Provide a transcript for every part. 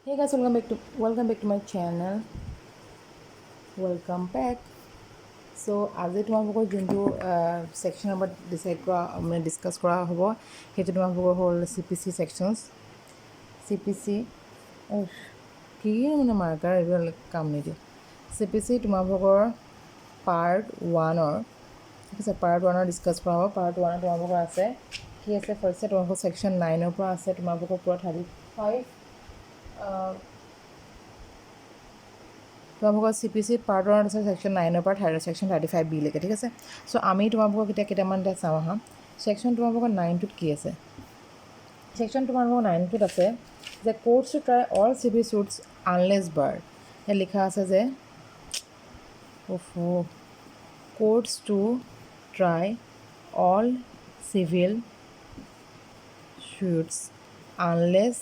Hey guys, welcome back to my channel. Welcome back. So আজি তোমালোকৰ যোনটো সেকশনৰ ওপৰত ডিসাইড কৰা মানে ডিসকাস কৰা হ'ব সেইটো তোমালোকৰ হ'ল CPC sections. CPC কি মানে মাৰ্কাৰ এইবোৰ কাম নিদিয়ে. CPC তোমালোকৰ পাৰ্ট 1ৰ ঠিক আছে, পাৰ্ট 1ৰ ডিসকাস কৰা হ'ব. পাৰ্ট 1 তোমালোকৰ আছে কি আছে, ফাৰ্ষ্টে তোমালোকৰ সেকশন 9ৰ পৰা আছে তোমালোকৰ পুৰা 35 তোমালোকৰ CPC পাৰ্ট 1 আছে সেকশন 9ৰ পৰা সেকশন 35B লৈকে ঠিক আছে. সো আমি তোমালোকক এতিয়া কেইটামান চাওঁ আহা সেকশন তোমালোকৰ 9টোত কি আছে. সেকশন তোমালোকৰ 9টোত আছে যে courts to try all civil suits unless barred, ইয়াত লিখা আছে যে courts to try all civil suits unless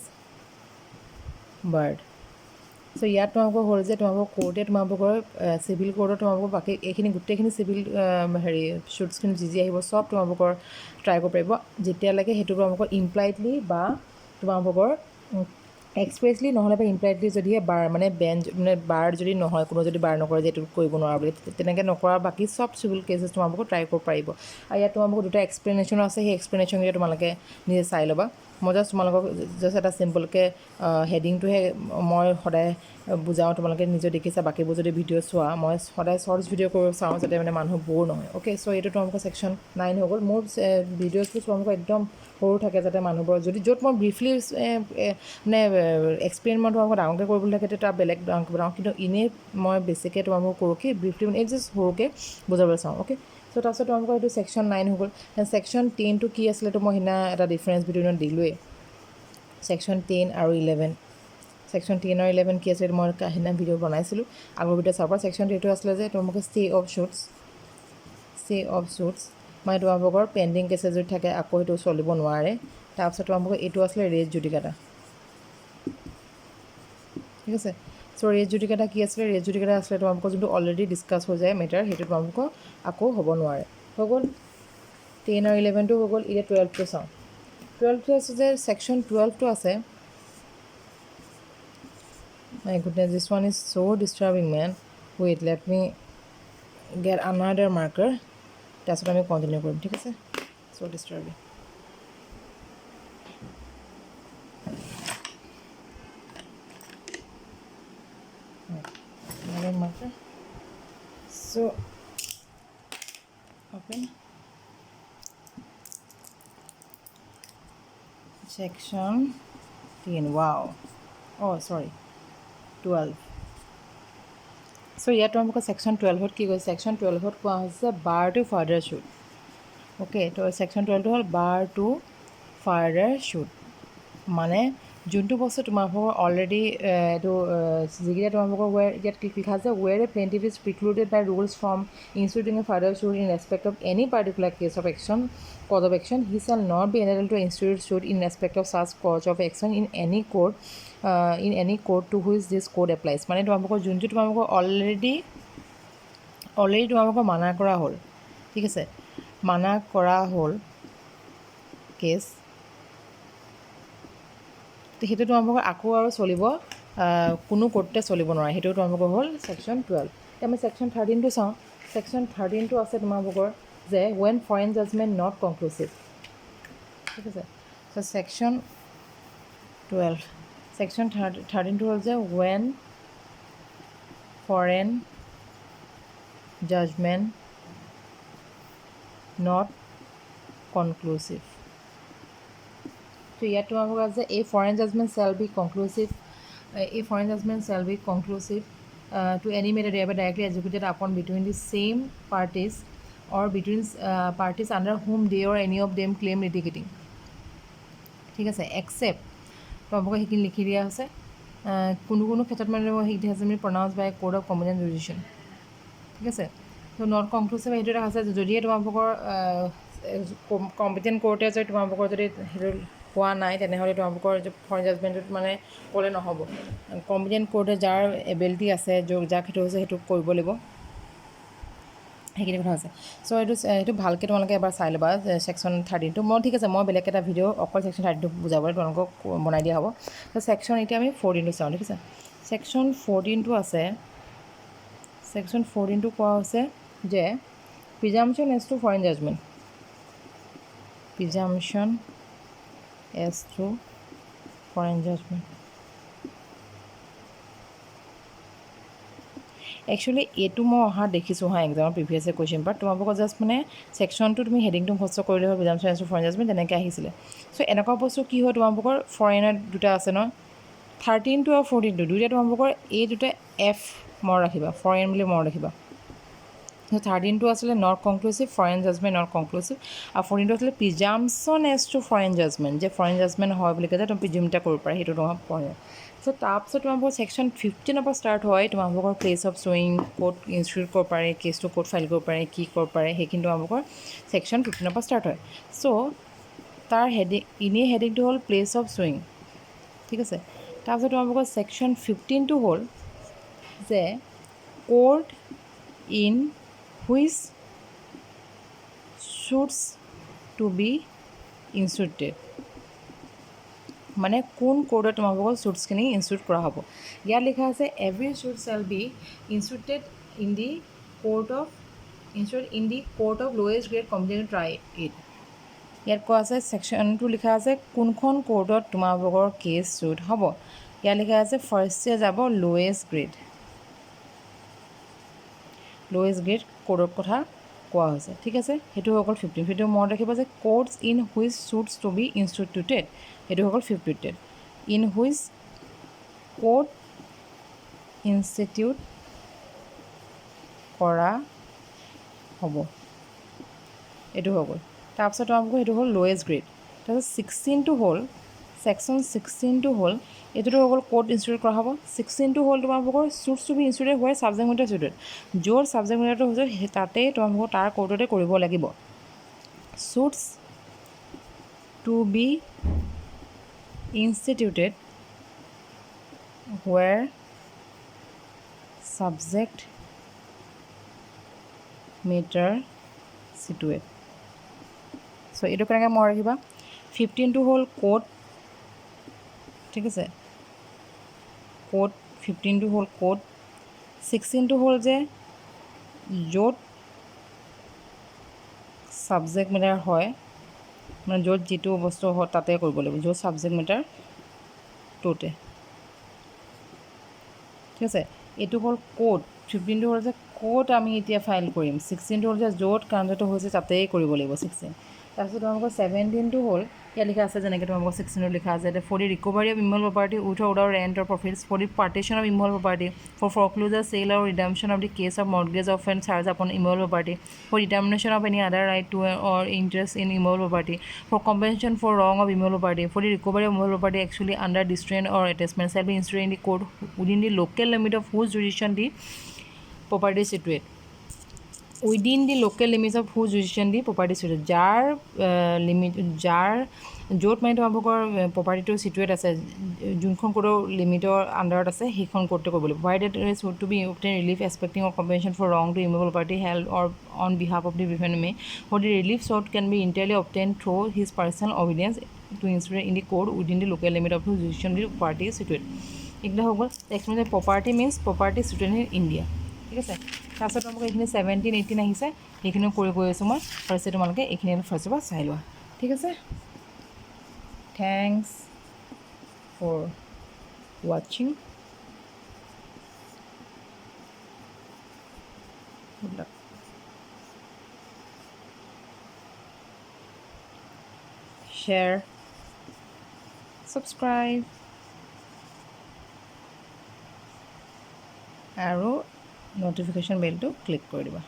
barred. So ইয়াত তোমালোকৰ হ'ল যে তোমালোকৰ কোৰ্টে তোমালোকৰ চিভিল কোৰ্টত তোমালোকৰ বাকী এইখিনি গোটেইখিনি চিভিল হেৰি শ্বুটছখিনি যি আহিব চব তোমালোকৰ ট্ৰাই কৰিব পাৰিব যেতিয়ালৈকে সেইটো তোমালোকৰ ইমপ্লাইডলি বা তোমালোকৰ এক্সপ্ৰেছলি নহ'লে বা ইমপ্লাইডলি যদিহে বাৰ মানে বেঞ্চ মানে বাৰ যদি নহয়, কোনো যদি বাৰ নকৰে যে এইটো কৰিব নোৱাৰা বুলি, তেনেকৈ নকৰা বাকী চব চিভিল কেছেছ তোমালোকৰ ট্ৰাই কৰিব পাৰিব. আৰু ইয়াত তোমালোকৰ দুটা এক্সপ্লেনেশ্যনো আছে, সেই এক্সপ্লেনেশ্যনকেইটা তোমালোকে নিজে চাই ল'বা. মই জাষ্ট তোমালোকক জাষ্ট এটা চিম্পলকৈ হেডিংটোহে মই সদায় বুজাওঁ, তোমালোকে নিজে দেখিছা. বাকীবোৰ যদি ভিডিঅ' চোৱা, মই সদায় শ্বৰ্টছ ভিডিঅ' কৰি চাওঁ যাতে মানে মানুহ ব'ৰ নহয়. অ'কে, চ' এইটো তোমালোকৰ সেকশন 9 হৈ গ'ল. মোৰ ভিডিঅ'জবোৰ তোমালোকৰ একদম সৰু থাকে যাতে মানুহবোৰৰ যদি য'ত মই ব্ৰিফলি মানে এক্সপ্লেইন মই তোমালোকক ডাঙৰকৈ কৰিবলৈ থাকে তেতিয়া বেলেগ ডাঙৰকৈ বনাওঁ, কিন্তু এনেই মই বেছিকৈ তোমালোকক কৰোঁ কি ব্ৰিফলি মানে এই জাষ্ট সৰুকৈ বুজাবলৈ চাওঁ. অ'কে, চ' তাৰপিছত তোমালোকৰ এইটো সেকশন 9 হৈ গ'ল. সেকশন 10টো কি আছিলেতো মই সিদিনা এটা ডিফাৰেঞ্চ ভিডিঅ' দিলোঁৱেই. সেকশন 10 আৰু 11 সেকশন 10 আৰু 11 কি আছিলে মই সিদিনা ভিডিঅ' বনাইছিলোঁ আগৰ ভিডিঅ' চাব পৰা. সেকশন 10টো আছিলে যে তোমালোকে ষ্টে অফ শ্বুটছ মানে তোমালোকৰ পেণ্ডিং কেছেছ যদি থাকে আকৌ সেইটো চলিব নোৱাৰে. তাৰপিছত তোমালোকৰ এইটো আছিলে ৰেজ জুডিকাটা ঠিক আছে. চ' ৰেজ জুডিকাটা কি আছিলে, ৰেজ জুডিকাটা আছিলে তোমালোকৰ যোনটো অলৰেডি ডিছকাছ হৈ যায় মেটাৰ, সেইটো তোমালোকৰ আকৌ হ'ব নোৱাৰে. হৈ গ'ল 10 আৰু 11টো হৈ গ'ল. এতিয়া 12টো চাওঁ. 12টো আছে যে সেকশন 12টো আছে. My goodness, this one is so disturbing, man. Wait, let me get another marker. তাৰপিছত আমি কণ্টিনিউ কৰিম ঠিক আছে. So disturbing. Another marker. So open section 10. Wow. Oh, sorry. 12. So ইয়াত তোমালোকৰ সেকশন 12ত কি কৈছে, সেকশন 12ত কোৱা হৈছে বাৰ টু ফাৰ্ডাৰ শ্বুট. অ'কে, তো সেকশন 12টো হ'ল বাৰ টু ফাৰ্ডাৰ শ্বুট মানে যোনটো বস্তু তোমালোকৰ অলৰেডি এইটো যিকেইটা তোমালোকৰ ইয়াত লিখা আছে where a plaintiff is precluded by rules from instituting a further suit in respect of any particular case of action cause of action he shall not be enable to institute suit in respect of such cause of action in any court to which this code applies. মানে তোমালোকৰ যোনটো তোমালোকৰ already তোমালোকৰ মানা কৰা হ'ল ঠিক আছে, মানা কৰা হ'ল কেছ, সেইটো তোমালোকৰ আকৌ আৰু চলিব কোনো কোৰ্টতে চলিব নোৱাৰে. সেইটো তোমালোকৰ হ'ল সেকশন 12. এতিয়া আমি সেকশন 13টো চাওঁ. সেকশন 13টো আছে তোমালোকৰ যে when foreign judgment not conclusive ঠিক আছে. চ' সেকশন 12 সেকশন 13টো হ'ল যে when foreign judgment not conclusive. তো ইয়াত তোমালোকৰ আছে এই foreign judgment shall be conclusive, a foreign judgment shall be conclusive to any matter thereby directly executed upon between the same parties or between parties under whom they or any of them claim litigating ঠিক আছে, except তোমালোকক সেইখিনি লিখি দিয়া আছে কোনো ক্ষেত্ৰত মানে it has been pronounced by a court of competent jurisdiction ঠিক আছে. তো নট কনক্লুচিভ সেইটো এটা আছে যদিহে তোমালোকৰ কম্পিটেণ্ট কোৰ্টে যদি তোমালোকৰ যদি সেইটো হোৱা নাই তেনেহ'লে তোমালোকৰ ফৰেইন জাজমেণ্টত মানে ক'লে নহ'ব. কম্পিটেণ্ট কোৰ্টে যাৰ এবিলিটি আছে যাক সেইটো হৈছে সেইটো কৰিব লাগিব, সেইখিনি কথা আছে চ' এইটো ভালকৈ তোমালোকে এবাৰ চাই ল'বা ছেকশ্যন 13টো মই ঠিক আছে মই বেলেগ এটা ভিডিঅ' অকল ছেকশ্যন 13টো বুজাবলৈ তোমালোকক বনাই দিয়া হ'ব ত' ছেকশ্যন এতিয়া আমি 14টো চাওঁ ঠিক আছে ছেকশ্যন 14টো আছে ছেকশ্যন 14টো কোৱা হৈছে যে presumption as to foreign judgment presumption as to foreign judgment actually এইটো মই অহা দেখিছোঁ হা এক্সামৰ প্ৰিভিয়াছ কুৱেশ্যন পেপাৰ তোমালোকৰ জাষ্ট মানে ছেকশ্যনটো তুমি হেডিংটো মুখস্থ কৰিলে হ'ল presumption as to foreign judgment তেনেকৈ আহিছিলে চ' এনেকুৱা বস্তু কি হয় তোমালোকৰ ফৰেইনৰ দুটা আছে ন 13টো আৰু 14টো দুইটা তোমালোকৰ এই দুটা এফ মনত ৰাখিবা ফৰেইন বুলি মনত ৰাখিবা 13টো আছিলে নট কনক্লুচিভ ফৰেইন জাজমেণ্ট নট কনক্লুচিভ আৰু 14টো আছিলে প্ৰিজাম্পশ্যন এজ টু ফৰেইন জাজমেণ্ট যে ফৰেইন জাজমেণ্ট হয় বুলি কৈছে তুমি প্ৰিজিউম এটা কৰিব পাৰা সেইটো তোমাৰ পঢ়ে চ' তাৰপিছত তোমালোকৰ ছেকশ্যন 15ৰ পৰা ষ্টাৰ্ট হয় তোমালোকৰ প্লেচ অফ শ্বয়িং ক'ত ইনষ্টিটিউট কৰিব পাৰে কেছটো ক'ত ফাইল কৰিব পাৰে কি কৰিব পাৰে সেইখিনি তোমালোকৰ ছেকশ্যন 15ৰ পৰা ষ্টাৰ্ট হয় চ' তাৰ এনেই হেডিংটো হ'ল প্লেচ অফ শ্বয়িং ঠিক আছে তাৰপিছত তোমালোকৰ ছেকশ্যন 15টো হ'ল যে court in which suits to be instituted মানে কোন কোৰ্টত তোমালোকৰ শ্বুটছখিনি ইনষ্টিটিউট কৰা হ'ব ইয়াত লিখা আছে every suit shall be instituted in the court of lowest grade competent try it ইয়াত কোৱা আছে ছেকশ্যনটো লিখা আছে কোনখন কোৰ্টত তোমালোকৰ কেছ শ্বুট হ'ব ইয়াত লিখা আছে ফাৰ্ষ্টে যাব লোৱেষ্ট গ্ৰেড কোৰ্টৰ কথা কোৱা হৈছে ঠিক আছে সেইটো হৈ গ'ল 15 সেইটো মনত ৰাখিব যে courts in which suits to be instituted সেইটো হৈ গ'ল 15 ইন হুইচ কোৰ্ট ইনষ্টিটিউট কৰা হ'ব এইটো হৈ গ'ল তাৰপিছত তোমালোকৰ সেইটো হ'ল লোৱেষ্ট গ্ৰেড তাৰপিছত 16টো হ'ল ছেকশ্যন 16টো হ'ল এইটোতো হৈ গ'ল ক'ত ইনষ্টিটিউট কৰা হ'ব 16টো হ'ল তোমালোকৰ শ্বুটছ টু বি ইনষ্টিটিউটেড হোৱাৰ ছাবজেক্ট মেটাৰ ষ্টুডেণ্ট য'ৰ ছাবজেক্ট মেটাৰটো হৈছে তাতেই তোমালোকৰ তাৰ কোৰ্টতে কৰিব লাগিব শ্বুটছ টু বি ইনষ্টিটিউটেড হোৱাৰ ছাবজেক্ট মেটাৰ চিটুৱেট চ' এইটো কেনেকৈ মনত ৰাখিবা 15টো হ'ল কোৰ্ট ঠিক আছে কোৰ্ট 15টো হ'ল কোৰ্ট 16টো হ'ল যে য'ত ছাবজেক্ট মেটাৰ হয় মানে য'ত যিটো বস্তু হয় তাতে কৰিব লাগিব য'ত ছাবজেক্ট মেটাৰ টোতে ঠিক আছে এইটো হ'ল কোৰ্ট 15টো হ'ল যে ক'ত আমি এতিয়া ফাইল কৰিম 16টো হ'ল যে য'ত কাণ্ডটো হৈছে তাতেই কৰিব লাগিব 16 তাৰপিছত তোমালোকৰ 17টো হ'ল ইয়াত লিখা আছে যেনেকৈ তোমালোকৰ 16ত লিখা আছে for the recovery of immovable property with or without rent or profits for the partition of immovable property for foreclosure sale or redemption of the case of mortgage of and charge upon immovable property for determination of any other right to or interest in immovable property for compensation for wrong of immovable property for the recovery of immovable property actually under distraint or attachment shall be instituted in the court within the local limit of whose jurisdiction the property situate within the local limits of whose jurisdiction the property situate যাৰ limit যাৰ য'ত মানে তোমালোকৰ প্ৰপাৰ্টিটো চিটুৱেট আছে যোনখন কোৰ্টৰ লিমিটৰ আণ্ডাৰত আছে সেইখন কোৰ্টতে কৰিব লাগিব provided is to be obtain relief expecting or compensation for wrong to immovable property held or on behalf of the defendant may for the relief sought can be entirely obtained through his personal obedience to institute in the court within the local limit of whose jurisdiction the property is situated এইবিলাক হৈ গ'ল explain property means property situated in India ঠিক আছে তাৰপিছত তোমালোকে এইখিনি 17 18 আহিছে সেইখিনিও কৰি গৈ আছোঁ মই ফাৰ্ষ্টে তোমালোকে এইখিনি ফাৰ্ষ্টৰ পৰা চাই লোৱা ঠিক আছে থেংকছ ফৰ ৱাচিং গুড লাক শ্বেয়াৰ ছাবস্ক্ৰাইব আৰু ন'টিফিকেশ্যন বেলটো ক্লিক কৰি দিবা